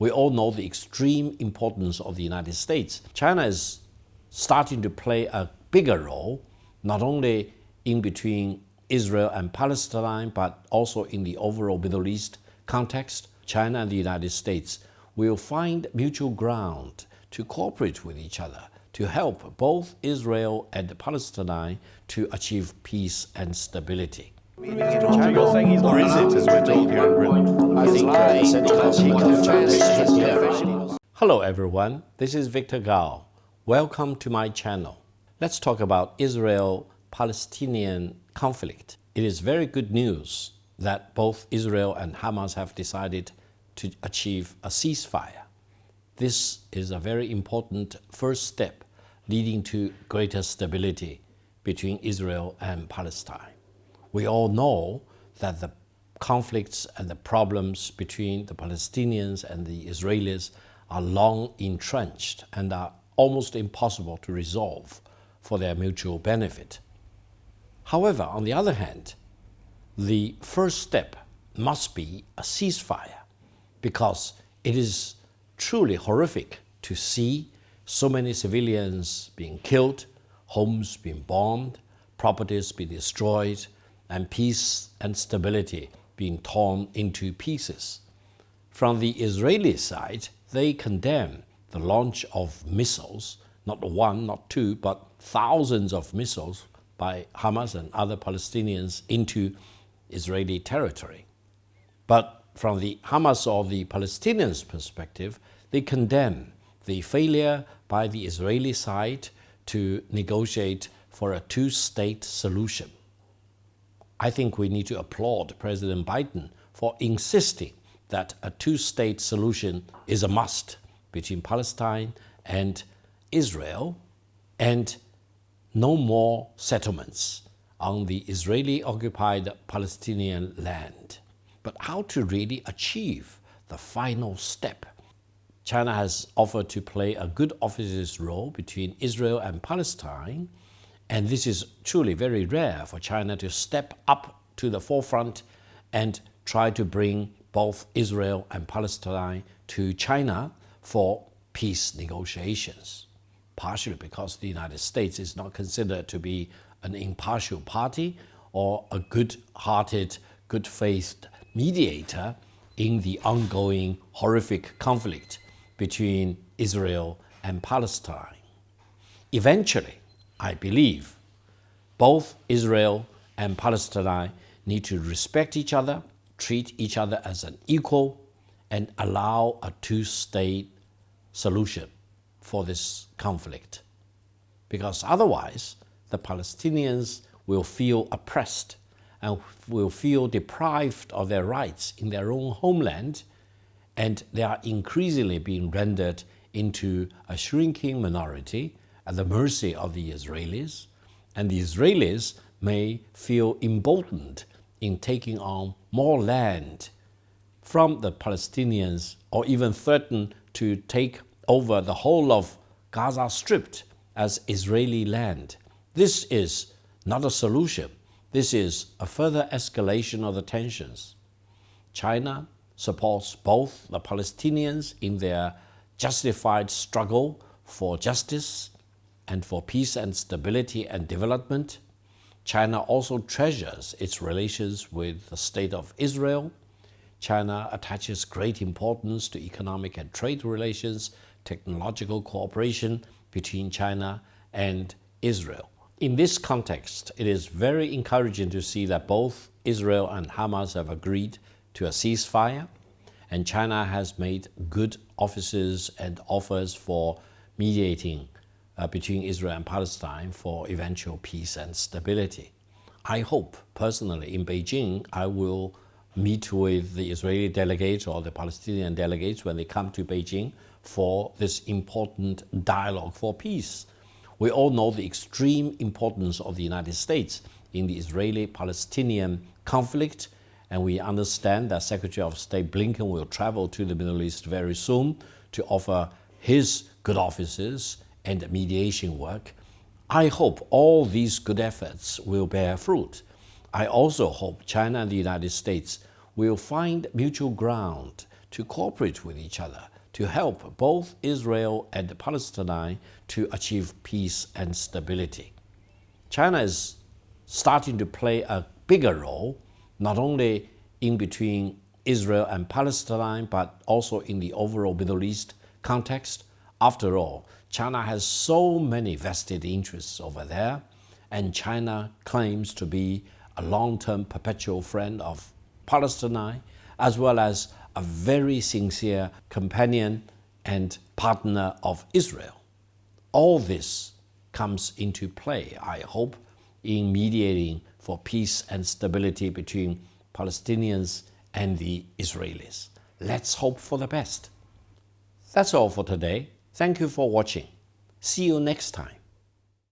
We all know the extreme importance of the United States. China is starting to play a bigger role, not only in between Israel and Palestine, but also in the overall Middle East context. China and the United States will find mutual ground to cooperate with each other, to help both Israel and Palestine to achieve peace and stability. Or is it, as we're told here in Britain? Hello everyone, this is Victor Gao. Welcome to my channel. Let's talk about Israel-Palestinian conflict. It is very good news that both Israel and Hamas have decided to achieve a ceasefire. This is a very important first step leading to greater stability between Israel and Palestine. We all know that the conflicts and the problems between the Palestinians and the Israelis are long entrenched and are almost impossible to resolve for their mutual benefit. However, on the other hand, the first step must be a ceasefire, because it is truly horrific to see so many civilians being killed, homes being bombed, properties being destroyed, and peace and stability being torn into pieces. From the Israeli side, they condemn the launch of missiles, not one, not two, but thousands of missiles by Hamas and other Palestinians into Israeli territory. But from the Hamas or the Palestinians' perspective, they condemn the failure by the Israeli side to negotiate for a two-state solution. I think we need to applaud President Biden for insisting that a two-state solution is a must between Palestine and Israel, and no more settlements on the Israeli-occupied Palestinian land. But how to really achieve the final step? China has offered to play a good officer's role between Israel and Palestine, and this is truly very rare for China to step up to the forefront and try to bring both Israel and Palestine to China for peace negotiations, partially because the United States is not considered to be an impartial party or a good-hearted, good-faith mediator in the ongoing horrific conflict between Israel and Palestine. Eventually, I believe both Israel and Palestine need to respect each other, treat each other as an equal, and allow a two-state solution for this conflict. Because otherwise, the Palestinians will feel oppressed and will feel deprived of their rights in their own homeland, and they are increasingly being rendered into a shrinking minority at the mercy of the Israelis, and the Israelis may feel emboldened in taking on more land from the Palestinians, or even threaten to take over the whole of Gaza Strip as Israeli land. This is not a solution. This is a further escalation of the tensions. China supports both the Palestinians in their justified struggle for justice and for peace and stability and development. China also treasures its relations with the State of Israel. China attaches great importance to economic and trade relations, technological cooperation between China and Israel. In this context, it is very encouraging to see that both Israel and Hamas have agreed to a ceasefire, and China has made good offices and offers for mediating between Israel and Palestine for eventual peace and stability. I hope, personally, in Beijing, I will meet with the Israeli delegates or the Palestinian delegates when they come to Beijing for this important dialogue for peace. We all know the extreme importance of the United States in the Israeli-Palestinian conflict, and we understand that Secretary of State Blinken will travel to the Middle East very soon to offer his good offices and mediation work. I hope all these good efforts will bear fruit. I also hope China and the United States will find mutual ground to cooperate with each other to help both Israel and Palestine to achieve peace and stability. China is starting to play a bigger role, not only in between Israel and Palestine, but also in the overall Middle East context. After all, China has so many vested interests over there, and China claims to be a long-term perpetual friend of Palestine, as well as a very sincere companion and partner of Israel. All this comes into play, I hope, in mediating for peace and stability between Palestinians and the Israelis. Let's hope for the best. That's all for today. Thank you for watching. See you next time.